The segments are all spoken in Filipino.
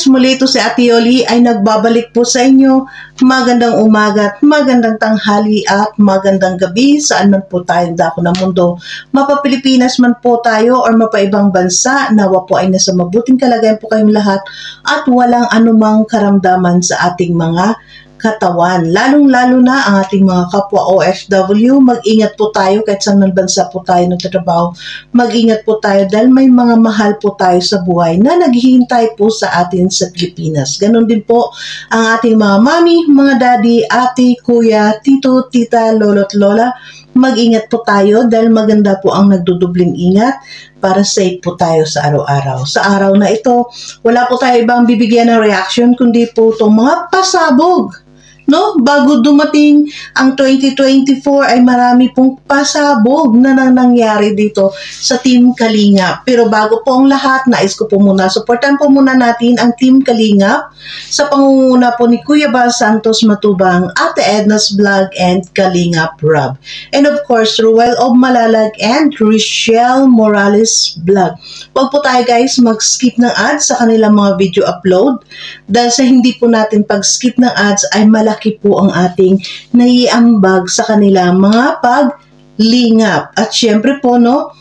muli ito si Ate Yoli ay nagbabalik po sa inyo. Magandang umaga at magandang tanghali at magandang gabi saan man po tayong dako ng mundo. Mapa Pilipinas man po tayo or mapaibang bansa, nawa po ay nasa mabuting kalagayan po kayong lahat at walang anumang karamdaman sa ating mga katawan. Lalong-lalo na ang ating mga kapwa OFW, mag-ingat po tayo kahit saan man bansa po tayo nagtatrabaho. Mag-ingat po tayo dahil may mga mahal po tayo sa buhay na naghihintay po sa atin sa Pilipinas. Ganon din po ang ating mga mami, mga daddy, ate, kuya, tito, tita, lolo't lola. Mag-ingat po tayo dahil maganda po ang nagdudubling ingat para safe po tayo sa araw-araw. Sa araw na ito, wala po tayo ibang bibigyan ng reaction kundi po itong mga pasabog. No, bago dumating ang 2024 ay marami pong pasabog na nangyari dito sa Team Kalingap. Pero bago po ang lahat, nais ko po muna, supportan po muna natin ang Team Kalingap sa pangunguna po ni Kuya Bal Santos Matubang, Ate Edna's Vlog, and Kalingap Rob. And of course, Ruel of Malalag and Richelle Morales Vlog. Huwag po tayo guys mag-skip ng ads sa kanilang mga video upload dahil sa hindi po natin pag-skip ng ads ay malaki po ang ating naiambag sa kanila mga paglingap. At syempre po, no,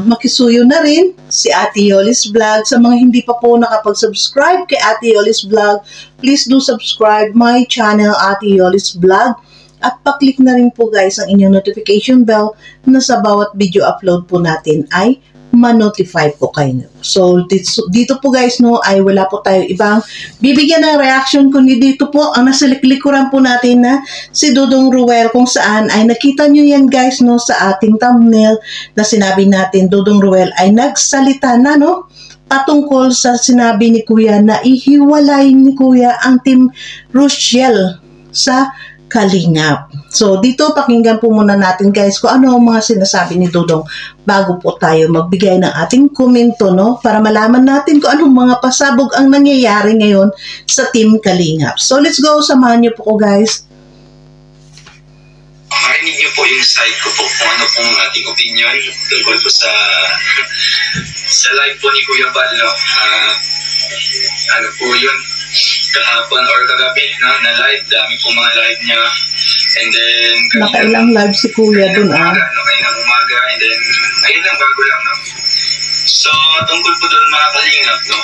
makisuyo na rin si Ate Yoli's Vlog. Sa mga hindi pa po nakapag-subscribe kay Ate Yoli's Vlog, please do subscribe my channel, Ate Yoli's Vlog. At pa-click na rin po guys ang inyong notification bell na sa bawat video upload po natin ay ma-notify po kayo. So, dito po guys, no, ay wala po tayo ibang bibigyan ng reaction kundi dito po ang nasa likuran po natin na si Dudong Ruel kung saan ay nakita nyo yan guys, no, sa ating thumbnail na sinabi natin Dudong Ruel ay nagsalita na, no, patungkol sa sinabi ni Kuya na ihiwalay ni Kuya ang Team Rochelle sa Kalingap. So, dito pakinggan po muna natin guys kung ano ang mga sinasabi ni Dudong bago po tayo magbigay ng ating komento, no? Para malaman natin kung anong mga pasabog ang nangyayari ngayon sa Team Kalingap. So, let's go. Samahan niyo po ko guys. Marinig niyo po yung side ko po kung ano pong ating opinion tungkol po sa live po ni Kuya Bal, no? Ano po yun? Kahapon or kagabi na live, dami pong mga live niya, and then nakailang live si Kuya dun nakailang umaga, and then ayun lang, bago lang, no? So tungkol po doon mga kalingap, no,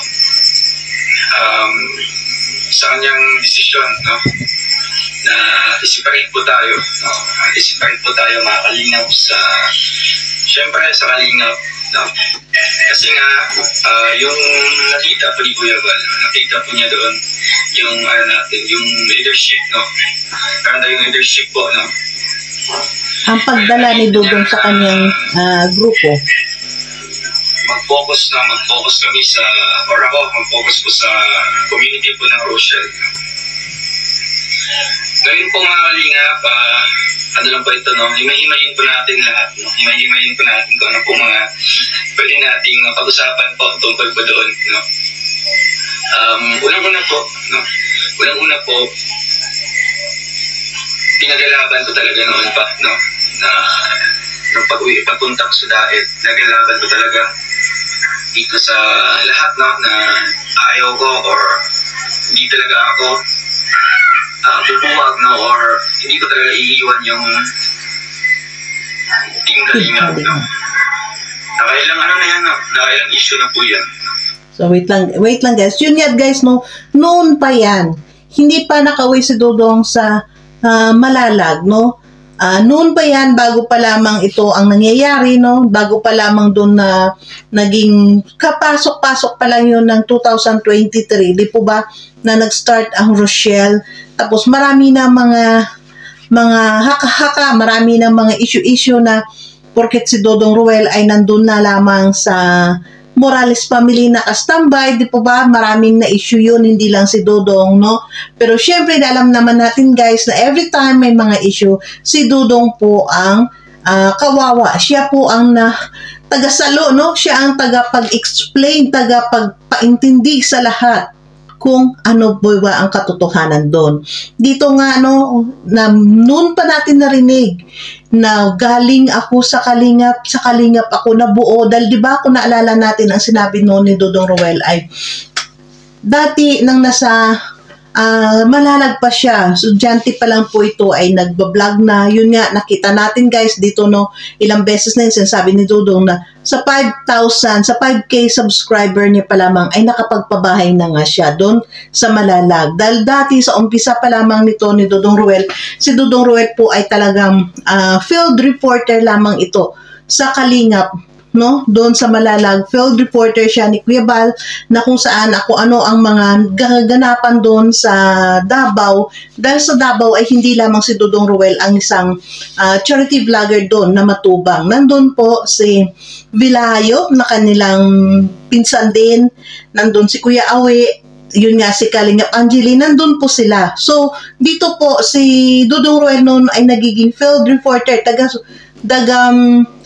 sa kanyang desisyon, no, na i-separate po tayo, no, i-separate po tayo mga kalingap syempre sa kalingap, no? Kasi nga, yung nakita po ni Kuya Bal, nakita po niya doon yung, yung leadership, no? Karanda yung leadership po, no? Ang pagdala ni Dudong sa kanyang grupo. Mag-focus kami sa, or ako, mag-focus po sa community po ng Rochelle. Ngayon po mga kalingap, ano lang po ito, no? Himahimayin po natin lahat, no? Himahimayin po natin kung ano po mga pwede nating pag-usapan po tungkol po doon, no? Unang-una po, no? Unang-una po, pinagalaban ko talaga noon pa, no? Na nung pagpunta ko sa Daet, nagalaban ko talaga dito sa lahat, no? Na ayaw ko or hindi talaga ako bubuwag, no, or hindi ko talaga iiwan yung Team Kalingap, no. Nakailang ano na yan, no? Nakailang issue na po yan. So wait lang guys. Yun nga guys, no, noon pa yan. Hindi pa nakauwi si Dudong sa Malalag, no. Noon pa yan, bago pa lamang ito ang nangyayari, no? Bago pa lamang doon na naging kapasok-pasok pa lang yun ng 2023, di po ba, na nag-start ang Rochelle. Tapos marami na mga haka-haka, marami na mga issue-issue na porket si Dudong Ruel ay nandun na lamang sa Morales family naka-standby, di po ba? Maraming na issue yun, hindi lang si Dudong, no? Pero syempre, alam naman natin guys na every time may mga issue, si Dudong po ang kawawa. Siya po ang tagasalo, no? Siya ang tagapag-explain, tagapagpaintindi sa lahat kung ano po ba ang katotohanan doon. Dito nga, no, na noon pa natin narinig na galing ako sa Kalingap ako nabuo. Dahil di ba kung naalala natin ang sinabi noon ni Dudong Ruel ay dati nang nasa malalag pa siya, estudyante pa lang po ito ay nagbablog na. Yun nga, nakita natin guys dito, no, ilang beses na yun sinasabi ni Dudong na sa 5,000, sa 5K subscriber niya pa lamang ay nakapagpabahay na nga siya doon sa Malalag. Dahil dati sa umpisa pa lamang nito ni Dudong Ruel, si Dudong Ruel po ay talagang field reporter lamang ito sa Kalingap, no, doon sa Malalag. Field reporter siya ni Kuya Bal, na kung saan ako ano ang mga gaganapan doon sa Davao. Dahil sa Davao ay hindi lamang si Dudong Ruel ang isang charity vlogger doon na matubang. Nandun po si Vilayo na kanilang pinsan din, nandun si Kuya Awe, yun nga si Kalingap Angeli, nandun po sila. So dito po si Dudong Ruel noon ay nagiging field reporter,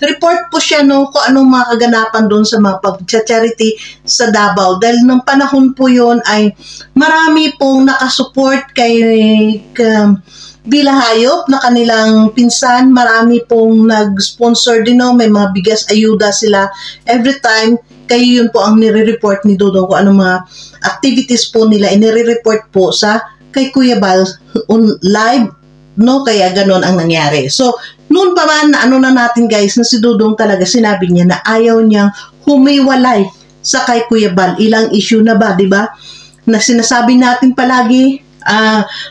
report po siya, no, kung anong mga kaganapan doon sa mga pag-charity sa Davao. Dahil ng panahon po yon ay marami pong nakasupport kay Bilahayop na kanilang pinsan. Marami pong nag-sponsor din, no, may mga bigas ayuda sila every time. Kayo yun po ang nire-report ni Dudong kung anong mga activities po nila, inire-report po sa kay Kuya Bal on live, no, kaya ganon ang nangyari. So noon pa man, ano na natin guys, na si Dudong talaga sinabi niya na ayaw niyang humiwalay sa kay Kuya Bal. Ilang issue na ba, di ba? Na sinasabi natin palagi,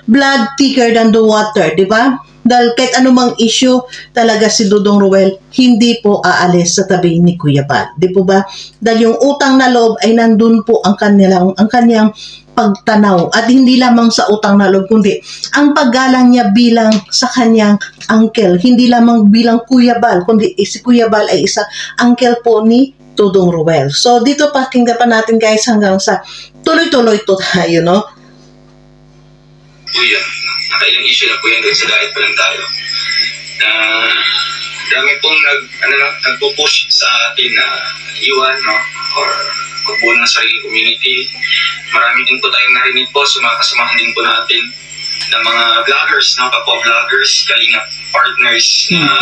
blood thicker than the water, di ba? Dahil kahit anumang issue, talaga si Dudong Ruel hindi po aalis sa tabi ni Kuya Bal. Di po ba? Dahil yung utang na loob ay nandun po ang kanyang pagtanaw, at hindi lamang sa utang na loob kundi ang paggalang niya bilang sa kanyang uncle, hindi lamang bilang Kuya Bal kundi si Kuya Bal ay isa uncle po ni Dudong Ruel. So dito pakinggan pa natin guys hanggang sa tuloy-tuloy to tayo, no? Kuya, nakailang issue na po yan doon sa diet pa lang tayo. Dami pong nagpo-push sa atin na iwan, no, or magbuo ng sariling community. Marami din po tayong narinig po sa mga kasamahan din po natin na mga vloggers, no, kapwa-vloggers, Kalingap partners na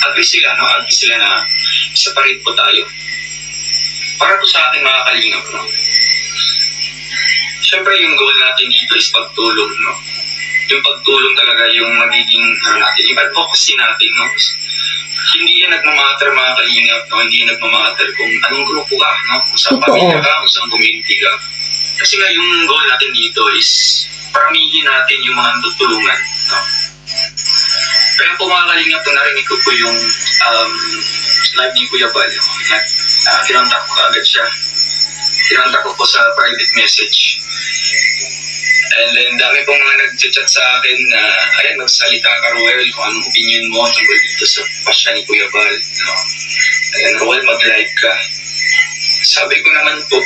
advice sila na separate po tayo. Para po sa akin mga Kalingap, no, siyempre yung goal natin dito is pagtulong, no. Yung pagtulong talaga yung magiging natin, yung advocacy natin, no. Hindi yan nagmamatter mga Kalingap, no? Hindi yan nagmamatter kung anong grupo ka, no? Kung saan pamilya ka, kung saan community ka. Kasi nga yung goal natin dito is paramihin natin yung mga tutulungan, no? Kaya po mga Kalingap, narinig ko po yung live ni Kuya Bal, no? Kinontak ko agad siya. Kinontak ko po sa private message. And then dami pong mga nag-chat sa akin na, ayan, magsalita ka, Ruel, kung anong opinion mo tungkol dito sa pasya ni Kuya Bal, no? Ayan, Ruel, mag-live ka. Sabi ko naman po,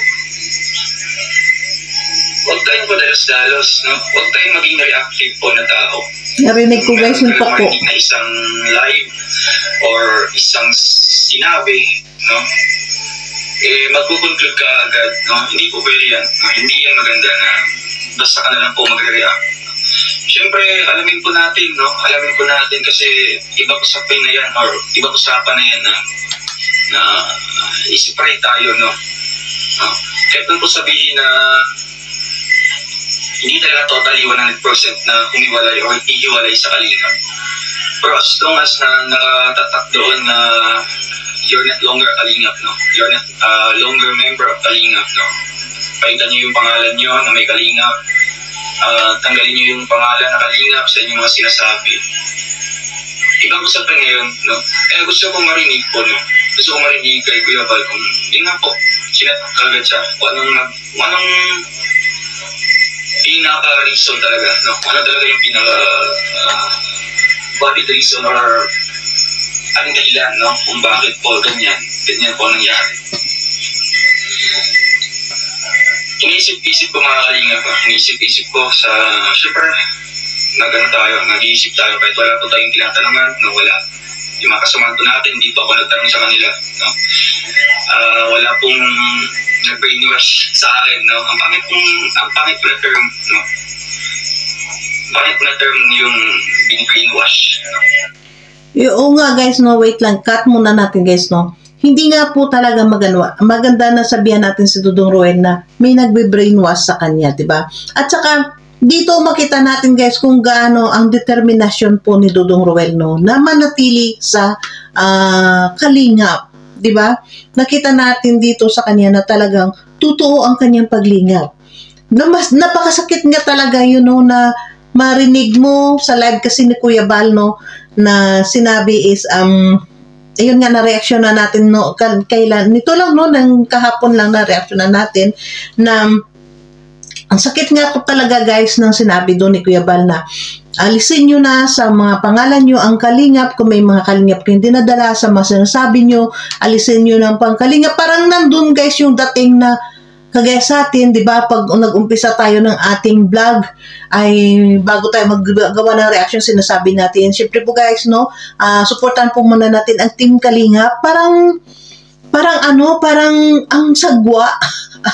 huwag tayong padalos-dalos, no? Huwag tayong maging reactive po na tao. Narinig ko guys yung po. Na isang live or isang sinabi, no? Magkukonclude ka agad, no? Hindi po pwede yan, no? Hindi yan maganda na basta ka na lang po magre-react. Siyempre, alamin po natin, no? Alamin po natin kasi ibang usapan na yan or ibang usapan na yan na isipray tayo, no? Kahit po sabihin na hindi talaga totally 100% na humiwalay or ihiwalay sa Kalingap. Pero as long as na nakatatak doon na you're not longer Kalingap, no? You're not longer member of Kalingap, no? Palitan nyo yung pangalan nyo na may Kalingap. Tanggalin nyo yung pangalan na Kalingap sa inyong mga sinasabi. Ibang usapan ngayon, no? Gusto ko marinig po, no? Gusto ko marinig kay Kuya Bal kung yun nga po, sinatak agad siya. Kung anong pinaka-reason talaga, no? Ano talaga yung valid reason or anong dahilan, no? Kung bakit po ganyan po nangyari. Iniisip-isip ko mga Kalingap, iniisip-isip ko sa, syempre, nag-iisip tayo kahit wala po tayong tinatanungan, no, wala. Yung mga kasamahan natin, hindi po ako nagtanong sa kanila, no. Wala pong nag-brainwash sa akin, no. Ang pangit po na term, no. Pangit po na term yung being brainwash, no. Oo nga guys, no, wait lang, cut muna natin guys, no. hindi nga po talaga maganda na sabihan natin si Dudong Roel na may nagbe-brainwash sa kanya, di ba? At saka, dito makita natin guys kung gaano ang determinasyon po ni Dudong Roel, no, na manatili sa kalingap, di ba? Nakita natin dito sa kanya na talagang totoo ang kanyang paglingap. Napakasakit nga talaga yun, no, na marinig mo sa live kasi ni Kuya Bal, no, na sinabi is, ayun nga, na-reaction na natin, no, kailan, nito lang, no, ng kahapon lang na-reaction na natin, na, ang sakit nga ko talaga, guys, nang sinabi doon ni Kuya Bal na, alisin nyo na sa mga pangalan nyo ang kalingap, kung may mga kalingap kayong dinadala sa mga sinasabi nyo, alisin nyo ng pangkalingap, parang nandun, guys, yung dating na, kagaya sa atin, di ba, pag nag-umpisa tayo ng ating vlog, ay bago tayo maggawa ng reaction, sinasabi natin, syempre po guys, no, supportan po muna natin ang Team Kalinga, parang ang sagwa,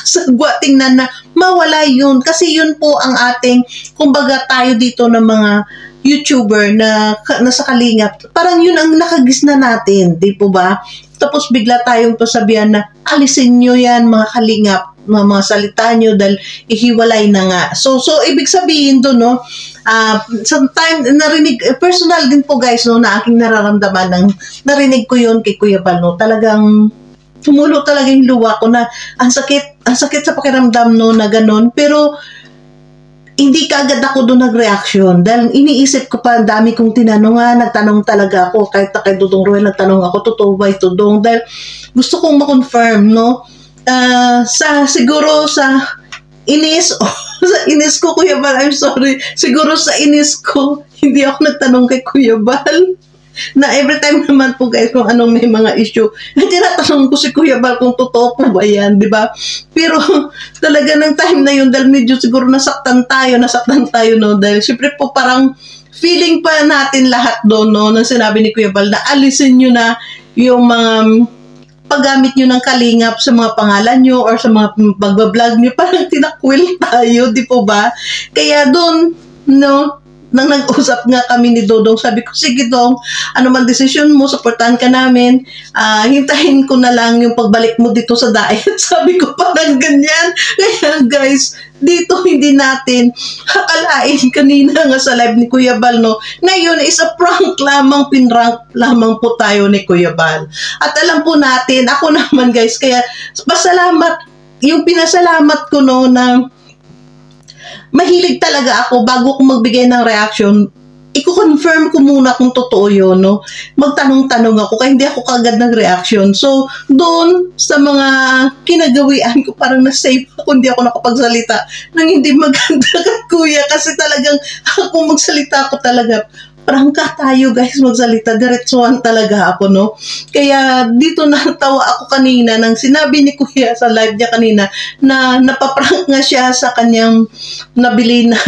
sagwa, tingnan na mawala yun, kasi yun po ang ating, kumbaga tayo dito ng mga YouTuber na nasa Kalingap, parang yun ang nakagisna natin, di po ba? Tapos bigla tayong pasabihan na alisin nyo yan mga Kalingap, mga salita nyo dahil ihiwalay na nga. So ibig sabihin doon, no, sometimes narinig, personal din po guys, no, na aking nararamdaman ng narinig ko yun kay Kuya Bal, no, talagang tumulo talaga yung luwa ko na ang sakit sa pakiramdam, no, na ganun. Pero hindi kaagad ako doon nag-reaction dahil iniisip ko pa, dami kong tinanong, nagtanong talaga ako, kahit kay Dudong Roel nagtanong ako, totoo ba ito Dong? Dahil gusto kong ma-confirm, no, siguro sa inis, sa inis ko, Kuya Bal, I'm sorry, siguro sa inis ko, hindi ako nagtanong kay Kuya Bal, na every time naman po guys, kung anong may mga issue, tinatanong ko si Kuya Bal kung totoo po ba yan, di ba? Pero talaga ng time na yun, dahil medyo siguro nasaktan tayo, no, dahil syempre po parang feeling pa natin lahat doon, no, nang sinabi ni Kuya Bal na alisin nyo na yung mga paggamit nyo ng kalingap sa mga pangalan nyo or sa mga pagbablog nyo, parang tinakwil tayo, di po ba? Kaya doon, no, nang nag-usap nga kami ni Dodong, sabi ko, sige Dong, ano man desisyon mo, supportahan ka namin, hintayin ko na lang yung pagbalik mo dito sa diet. Sabi ko, parang ganyan. Kaya guys, dito hindi natin akalain kanina nga sa live ni Kuya Bal, no, ngayon is a prank lamang, pinrank lamang po tayo ni Kuya Bal. At alam po natin, ako naman guys, kaya pasalamat, yung pinasalamat ko, no, na mahilig talaga ako bago ko magbigay ng reaction, i-confirm ko muna kung totoo yun, no? Magtanong-tanong ako, kaya hindi ako kagad nag-reaction. So, doon sa mga kinagawian ko, parang na-safe ako, hindi ako nakapagsalita nang hindi maganda kay Kuya, kasi talagang ako magsalita ako talaga. Prangka tayo guys magsalita, diretsuhan talaga ako, no? Kaya dito natawa ako kanina nang sinabi ni Kuya sa live niya kanina na napaprank nga siya sa kanyang nabili na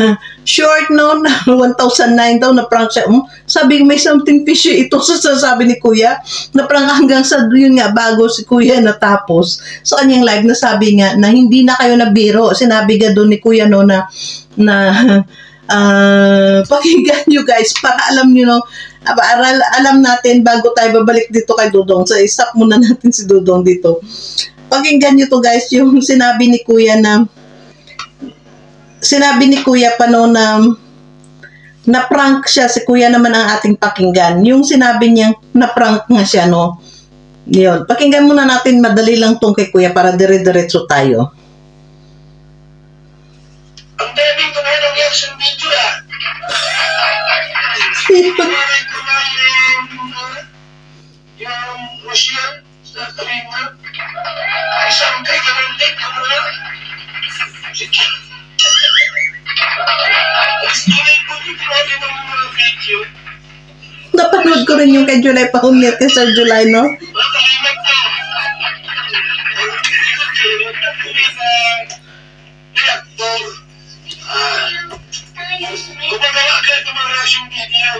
short, no, na 1,009 daw, na prank siya. Sabi may something fishy ito sa sasabi ni Kuya, na prank hanggang sa yun nga, bago si Kuya natapos sa kanyang live, na sabi nga na hindi na kayo nabiro. Sinabi nga doon ni Kuya, no, na pakinggan nyo guys para alam nyo, no, alam natin bago tayo babalik dito kay Dudong. So stop muna natin si Dudong dito. Pakinggan nyo to guys, yung sinabi ni Kuya na pa, no, na prank siya. Si Kuya naman ang ating pakinggan yung sinabi niya na prank nga siya, no. Yun, pakinggan muna natin, madali lang tong kay Kuya para dire-diretso tayo. Ang daming kumain ng reaction video yung Rochelle sa Kalima, isang kay Garantik ko na tunay po yung kumain ng mga video. Napanood ko rin yung kay July Pahumit, kay Sir July, no? Nakalimat ko. Reactor. Gumagawa ka ng mga reaction video.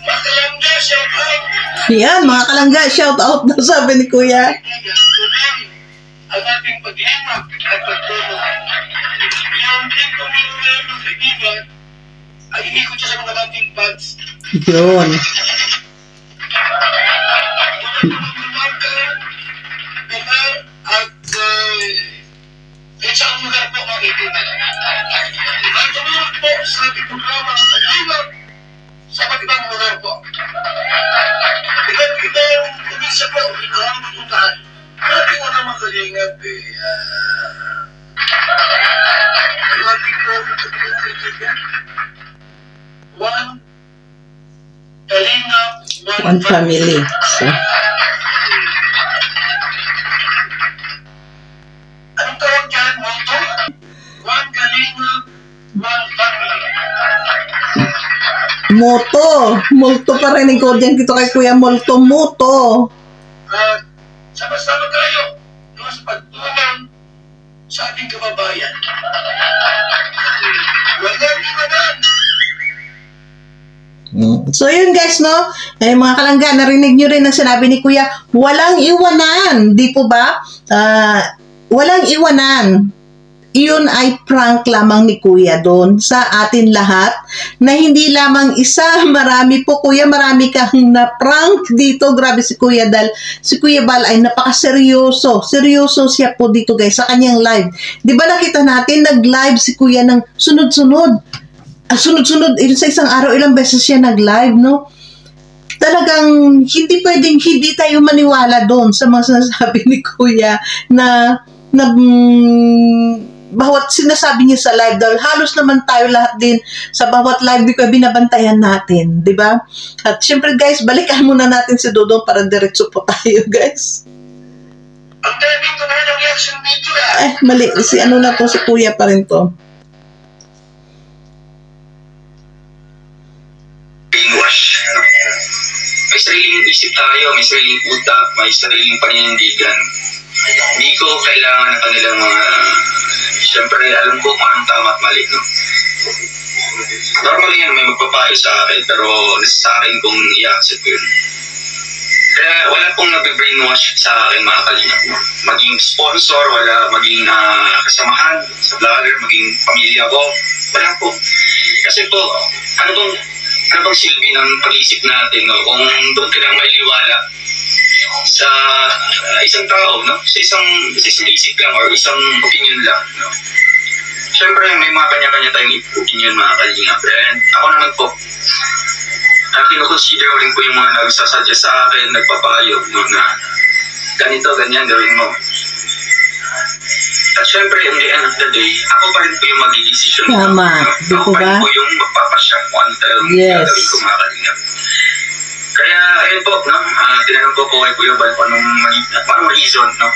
Makalangga, shout out. Yan, mga kalangga, shout out na sabi ni Kuya. Ang ating pag-iingat at pagtulong. Yung team ko ng kaibigan, ay inikot siya sa mga dating pads. Yun. Nagtulog po sa ating programa ng Tagalog sa magibang lugar po. Ibang kumisa po, ikaw ang pupuntahan. Grabe mo naman kalingap grabe po, kaibigan. One kalingap, One family. So, anong tawag dyan? Multo? One kalingap, one family. Multo pa rin ko dyan kito kay Kuya Multo. At sama-sama tayo sa pagtulong sa ating kababayan. Walang iwanan. So yun guys, no? Ay, mga kalangga, narinig nyo rin ang sinabi ni Kuya, walang iwanan, di po ba? Walang iwanan. Iyon ay prank lamang ni Kuya doon sa atin lahat na hindi lamang isa, marami po Kuya, marami kang na-prank dito. Grabe si Kuya dahil si Kuya Bal ay napakaseryoso. Seryoso siya po dito guys sa kanyang live. Di ba nakita natin, nag-live si Kuya ng sunod-sunod. Sunod-sunod, sa isang araw, ilang beses siya nag-live, no? Talagang hindi pwedeng hindi tayo maniwala doon sa mga sinasabi ni Kuya na bawat sinasabi niya sa live dahil halos naman tayo lahat din sa bawat live di ko binabantayan natin, di ba? At syempre guys, balikan muna natin si Dodong para diretso po tayo guys. Ang timing ko na ng reaction video Mali, si ano na to, si Kuya pa rin to. Brainwash. May sariling isip tayo, may sariling utak, may sariling paninindigan. Hindi ko kailangan ng kanilang mga... Siyempre, alam ko kung anong tama at mali, no? Normally yan, may magpapayo sa akin, pero nasa sa akin kung i-accept ko yun. Kaya wala pong nag-brainwash sa akin, mga kalingap, no? Maging sponsor, wala maging kasamahan sa vlogger, maging pamilya ko, wala po. Kasi po, ano bang silbi ng pag-iisip natin, no? Kung doon ka lang maliliwala sa isang tao, no? Sa isang isip lang or isang opinion lang, no? Siyempre, may mga kanya-kanya tayong opinion, mga kalingap. And ako naman po, kinukonsider ko rin po yung mga nagsasadya sa akin, nagpapayo, no, na ganito, ganyan, gawin mo. At syempre, in the end of the day, ako pa rin po yung mag-i-decision. Tama, di ako po pa rin ba? po yung magpapasya kung ano talagang gagawin ko, mga kalingap. Kaya, ayun po, no? Tinanong ko po kay Kuya Bal kung anong reason, no?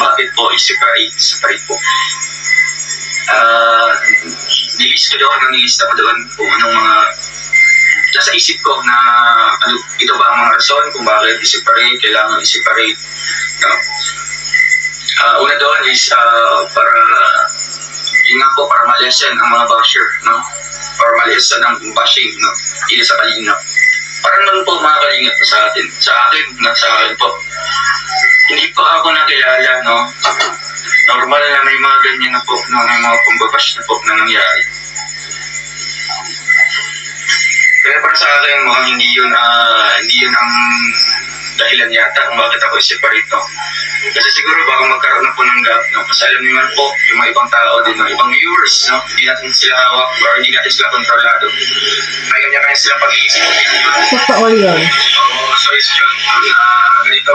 Bakit po i-separate po. Nilista ko doon kung anong mga nasa isip ko na ano, ito ba ang mga rason kung bakit i-separate, kailangan i-separate, no? Una doon is para yun nga po, para ma-lessen ang mga basher, no? Para ma-lessen ang bashing, no? Hindi sa kalingap. Parang naman po mga kalingap na sa atin. Sa akin po. Hindi pa ako nakilala, no? Normal na may mga ganyan na po, no? May mga pambabash na po na nangyari. Kaya para sa akin, mukhang hindi yun ang dahilan yata kung bakit ako i-separate, no? Kasi siguro baka magkaroon na po ng gap, no? Kasi alam niyo man po, yung mga ibang tao din, no? Ibang viewers, no? Hindi natin sila hawak or hindi natin sila kontrolado. May kanya-kanya silang pag-iisip. Totoo yun. So it's yun, ganito.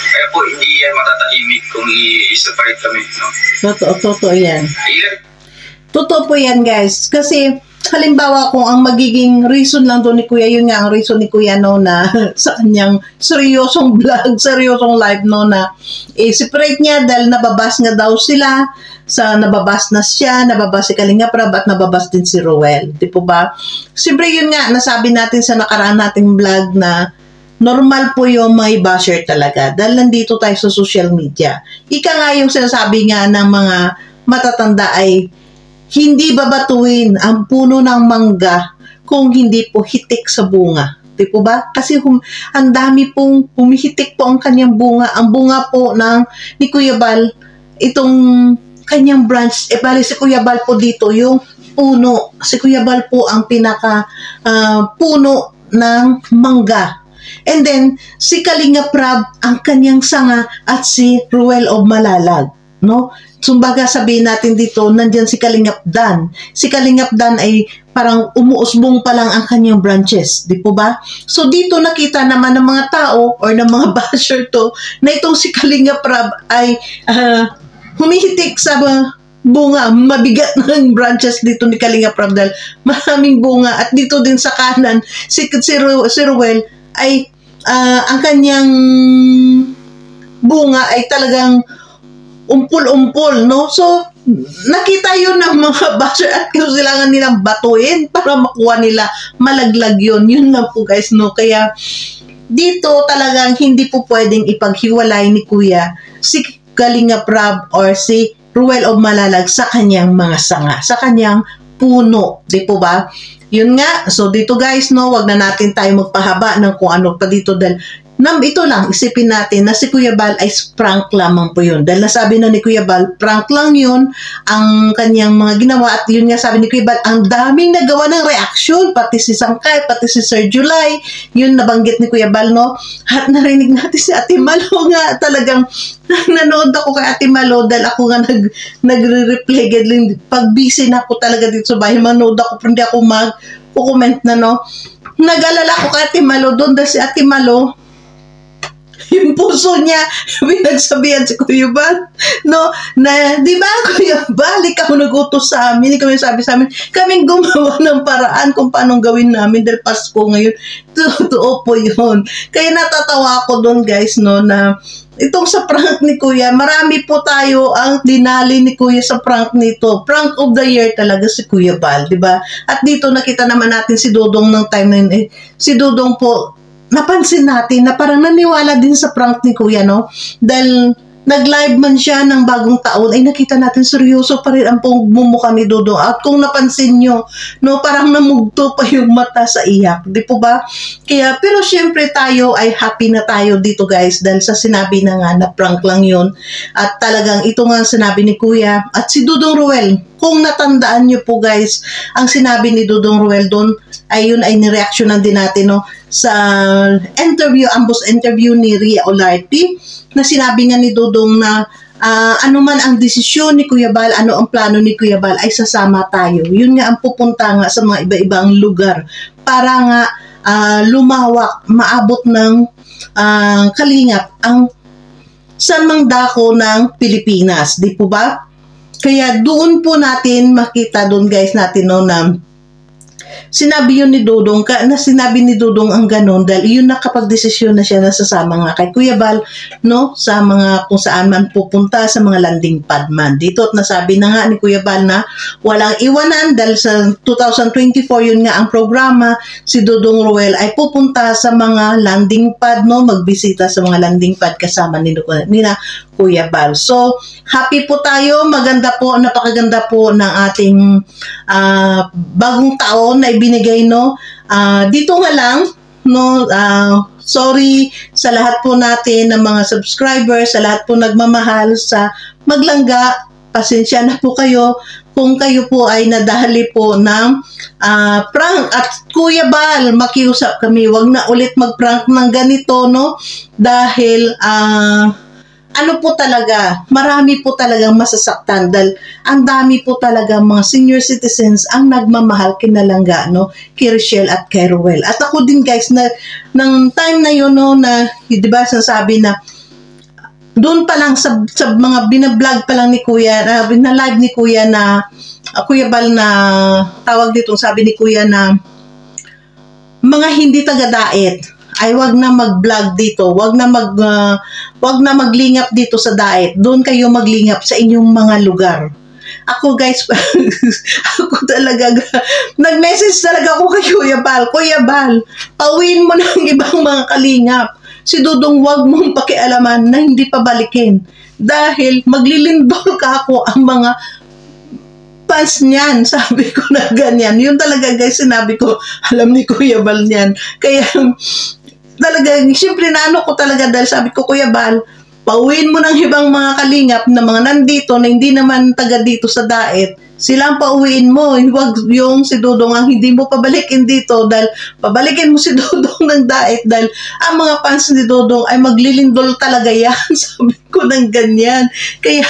Kaya po, hindi yan matatahimik kung i-separate kami, no? Totoo yan. Iyan. Totoo po yan guys. Kasi halimbawa kung ang magiging reason lang doon ni Kuya, yun nga ang reason ni Kuya, no, na sa kanyang seryosong vlog, seryosong live, no, na separate niya dahil nababas nga daw sila, nababas na siya, nababas si Kalinga Prab at nababas din si Ruel. Di po ba? Siyempre yun nga, nasabi natin sa nakaraan nating vlog na normal po yung mga basher talaga dahil nandito tayo sa social media. Ika nga yung sinasabi nga ng mga matatanda ay hindi babatuin ang puno ng mangga kung hindi po hitik sa bunga. Di po ba? Kasi ang dami pong humihitik po ang kanyang bunga. Ang bunga po ni Kuya Bal, itong kanyang branch, bali si Kuya Bal po dito, yung puno. Si Kuya Bal po ang pinaka puno ng mangga. And then, si Kalinga Prab ang kanyang sanga at si Ruel of Malalag. No? Sumbaga sabihin natin dito, nandyan si Kalingap Dan. Si Kalingap Dan ay parang umuusbong pa lang ang kanyang branches, di po ba? So dito nakita naman ng mga tao or ng mga basher to na itong si Kalingap Rab ay humihitik sa bunga, mabigat ng branches dito ni Kalingap Rab dahil maraming bunga. At dito din sa kanan, si Ruel ay ang kanyang bunga ay talagang umpul-umpul, no? So, nakita yun ng mga basher at kailangan nilang batuin para makuha nila, malaglag yun. Yun lang po guys, no? Kaya, dito talagang hindi po pwedeng ipaghiwalay ni Kuya si Kalingap Rab or si Ruel of Malalag sa kanyang mga sanga, sa kanyang puno, di po ba? Yun nga, so dito guys, no, wag na natin tayo magpahaba ng kung ano pa dito dahil ito lang, isipin natin na si Kuya Bal ay prank lamang po yun. Dahil nasabi na ni Kuya Bal, prank lang yun ang kanyang mga ginawa. At yun nga sabi ni Kuya Bal, ang daming nagawa ng reaksyon, pati si Sangkay, pati si Sir July. Yun nabanggit ni Kuya Bal, no? At narinig natin si Ate Malo nga, talagang nanood ako kay Ate Malo dahil ako nga nagre-replay. Pag busy na ako talaga dito sa bahay, manood ako, pero hindi ako mag-comment na, no? Nag-alala ko kay Ate Malo doon dahil si Ate Malo, yung puso niya, pinagsabihan si Kuya Bal, no, na, di ba, Kuya Bal, ikaw nag-utos sa amin, ikaw yung sabi sa amin, kaming gumawa ng paraan kung paano gawin namin dahil Pasko ngayon. Totoo po yun. Kaya natatawa ako doon, guys, no, na itong sa prank ni Kuya, marami po tayo ang dinali ni Kuya sa prank nito. Prank of the year talaga si Kuya Bal, di ba? At dito nakita naman natin si Dudong ng time na yun. Si Dudong po, napansin natin na parang naniwala din sa prank ni Kuya, no? Dahil nag-live man siya ng bagong taon, ay nakita natin seryoso pa rin ang mumukha ni Dudong. At kung napansin nyo, no, parang namugto pa yung mata sa iyak. Di po ba? Kaya, pero syempre tayo ay happy na tayo dito guys dahil sa sinabi na nga na prank lang yun. At talagang ito nga sinabi ni Kuya. At si Dudong Ruel, kung natandaan nyo po guys, ang sinabi ni Dudong Ruel doon, ay yun ay nireaksyonan din natin, no? Sa interview, ambos interview ni Ria Olarte, na sinabi nga ni Dudong na ano man ang desisyon ni Kuya Bal, ano ang plano ni Kuya Bal, ay sasama tayo. Yun nga ang pupunta nga sa mga iba-ibang lugar para nga lumawak, maabot ng kalingap ang sanmang dako ng Pilipinas. Di po ba? Kaya doon po natin makita doon guys natin, no, na sinabi yun ni Dudong, na sinabi ni Dudong ang ganon dahil yun nakapag-desisyon na siya na sasama nga kay Kuya Bal, no, sa mga kung saan man pupunta, sa mga landing pad man. Dito at nasabi na nga ni Kuya Bal na walang iwanan dahil sa 2024 yun nga ang programa, si Dudong Ruel ay pupunta sa mga landing pad, no, magbisita sa mga landing pad kasama ni Kuya Bal. So, happy po tayo, maganda po, napakaganda po ng ating bagong taon na ibinigay, no. Dito nga lang, no, sorry sa lahat po natin ng mga subscribers, sa lahat po nagmamahal sa Maglangga. Pasensya na po kayo kung kayo po ay nadahali po ng prank. At Kuya Bal, makiusap kami, wag na ulit mag-prank ng ganito, no, dahil ano po talaga, marami po talagang masasaktan dahil ang dami po talaga mga senior citizens ang nagmamahal kina Langga, no, kay Richelle at kay Ruel. At ako din guys, na ng time na yun, no, na, di ba, sasabi na doon pa lang sa mga binablog pa lang ni Kuya, na-live ni Kuya na Kuya Bal na tawag dito, sabi ni Kuya na mga hindi taga-daet ay wag na mag-vlog dito, wag na maglingap dito sa daet. Doon kayo maglingap sa inyong mga lugar. Ako guys, ako talaga, nag-message talaga ako kay Kuya Bal. Kuya Bal, pauwiin mo ng ibang mga kalingap. Si Dudong wag mong pakialaman na hindi pa balikin. Dahil maglilindol ka ako ang mga fans niyan. Sabi ko na ganyan. Yun talaga guys, sinabi ko, alam ni Kuya Bal niyan. Kaya, talaga, siyempre naano ko talaga dahil sabi ko, Kuya Bal, pauwiin mo ng ibang mga kalingap na mga nandito na hindi naman taga dito sa daet Sila ang pauwiin mo, huwag yung si Dudong ang hindi mo pabalikin dito dahil pabalikin mo si Dudong ng Daet dahil ang mga fans ni Dudong ay maglilindol talaga yan. Sabi ko ng ganyan. Kaya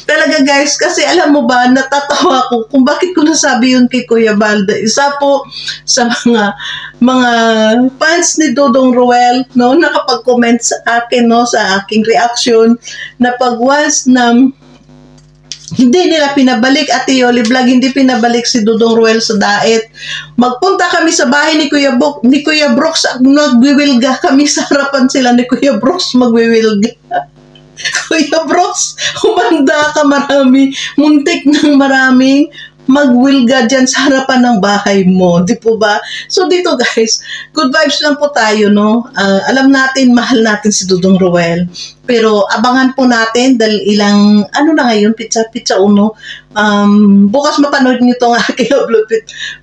talaga guys, kasi alam mo ba, natatawa ko kung bakit ko nasabi yun kay Kuya Balda. Isa po sa mga fans ni Dudong Ruel, no, nakapag-comment sa akin, no, sa aking reaction, na pag once na hindi nila pinabalik at Yoli Vlog, hindi pinabalik si Dudong Ruel sa Daet. Magpunta kami sa bahay ni Kuya Brooks, magwiwilga kami sa harapan sila ni Kuya Brooks, magwiwilga. Kuya Brooks, humanda ka marami, muntik ng maraming magwilga dyan sa harapan ng bahay mo, di po ba? So dito guys, good vibes lang po tayo, no? Alam natin, mahal natin si Dudong Ruel, pero abangan po natin dahil ilang, ano na ngayon, pizza 1, bukas mapanood nyo itong aking upload,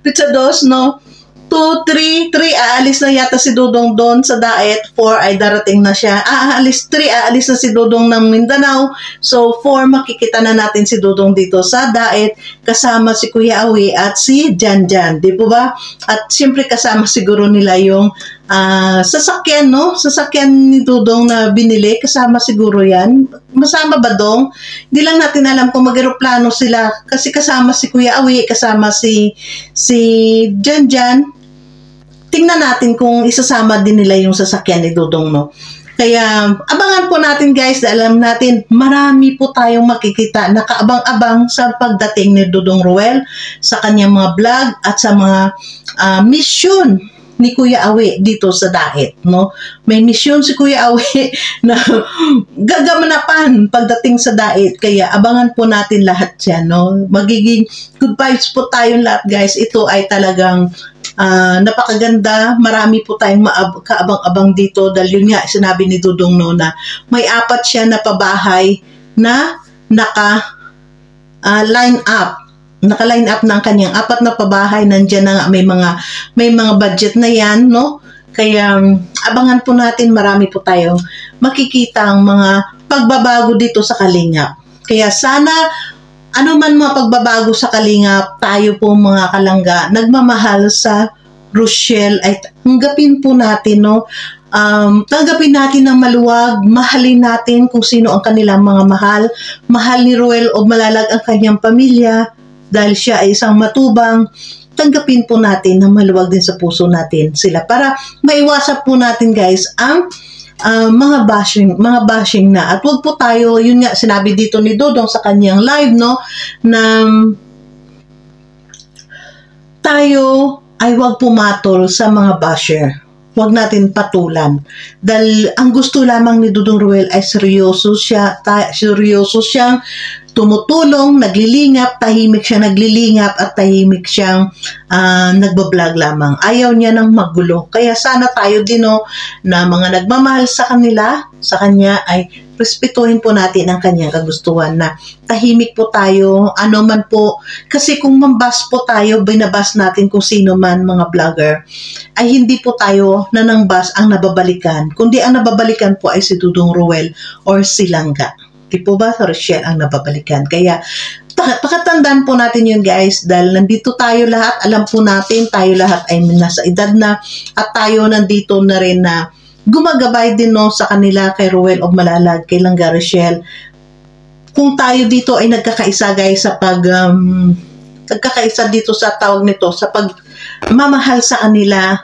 pizza 2, no? 2, 3, aalis na yata si Dudong doon sa Daet. 4 ay darating na siya. 3, aalis na si Dudong ng Mindanao. So, 4, makikita na natin si Dudong dito sa Daet, kasama si Kuya Awi at si Janjan. Di po ba? At siyempre kasama siguro nila yung sasakyan, no? Sasakyan ni Dudong na binili. Kasama siguro yan. Masama ba dong? Hindi lang natin alam kung mag-aeroplano sila. Kasi kasama si Kuya Awi, kasama si Janjan. Tingnan natin kung isasama din nila yung sasakyan ni Dudong, no? Kaya abangan po natin guys, alam natin marami po tayong makikita, nakaabang-abang sa pagdating ni Dudong Ruel sa kanyang mga vlog at sa mga mission ni Kuya Awi dito sa Daet, no? May mission si Kuya Awi na gagamanapan pagdating sa Daet, kaya abangan po natin lahat yan, no? Magiging good vibes po tayong lahat guys. Ito ay talagang napakaganda, marami po tayong kaabang-abang dito dahil yun nga sinabi ni Dudong, no, na may 4 siya na pabahay na naka-line up ng kanyang 4 na pabahay. Nandiyan na nga, may mga budget na yan, no? Kaya abangan po natin, marami po tayong makikita ang mga pagbabago dito sa Kalingap. Kaya sana ano man mga pagbabago sa Kalingap, tayo po mga kalangga, nagmamahal sa Rochelle, ay tanggapin po natin, no? Tanggapin natin ng maluwag, mahalin natin kung sino ang kanilang mga mahal. Mahal ni Ruel o Malalag ang kanyang pamilya dahil siya ay isang matubang. Tanggapin po natin ng maluwag din sa puso natin sila para maiwasan po natin guys ang mga bashing na. At wag po tayo, yun nga sinabi dito ni Dudong sa kanyang live, no, na tayo ay wag pumatol sa mga basher. Wag natin patulan. Dahil ang gusto lamang ni Dudong Ruel ay seryoso siyang tumutulong, naglilingap, tahimik siya naglilingap at tahimik siyang nagbablog lamang. Ayaw niya ng magulo. Kaya sana tayo din, no, na mga nagmamahal sa kanya ay respetuhin po natin ang kanyang kagustuhan na tahimik po tayo, ano man po. Kasi kung mambas po tayo, binabas natin kung sino man mga vlogger, ay hindi po tayo nanangbas ang nababalikan. Kundi ang nababalikan po ay si Dudong Ruel or si Langga. Di po ba? Rochelle ang nababalikan. Kaya, pakatandaan po natin yun guys, dahil nandito tayo lahat, alam po natin, tayo lahat ay nasa edad na, at tayo nandito na rin na gumagabay din, no, sa kanila, kay Ruel o Malalag, kay Langga Rochelle. Kung tayo dito ay nagkakaisa guys sa nagkakaisa dito sa tawag nito, sa pagmamahal sa kanila,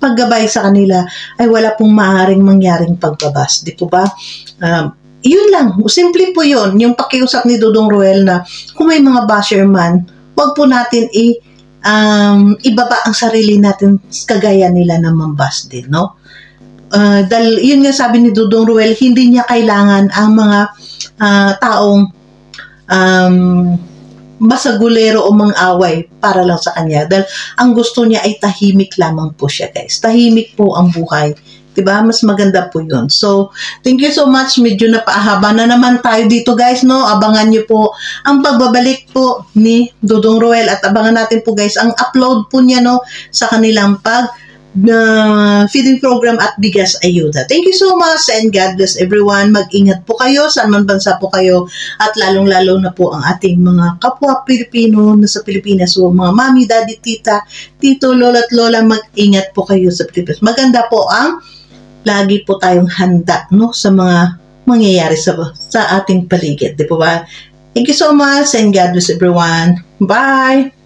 paggabay sa kanila, ay wala pong maaaring mangyaring pagbabas. Di po ba? Yun lang, simple po yun, yung pakiusap ni Dudong Ruel na kung may mga basher man, wag po natin ibaba ang sarili natin kagaya nila na mambas din, no? Dahil yun nga sabi ni Dudong Ruel, hindi niya kailangan ang mga taong basagulero o mang-away para lang sa kanya. Dahil ang gusto niya ay tahimik lamang po siya guys. Tahimik po ang buhay. Diba? Mas maganda po yun. So, thank you so much. Medyo napaahaba na naman tayo dito guys, no? Abangan nyo po ang pagbabalik po ni Dudong Ruel at abangan natin po guys ang upload po niya, no, sa kanilang feeding program at bigas ayuda. Thank you so much and God bless everyone. Mag-ingat po kayo saan man bansa po kayo at lalong-lalo na po ang ating mga kapwa Pilipino na sa Pilipinas. So mga mami, daddy, tita, tito, lola at lola, mag-ingat po kayo sa Pilipinas. Maganda po ang lagi po tayong handa, no, sa mga mangyayari sa ating paligid. Di po ba? Thank you so much and God bless everyone. Bye!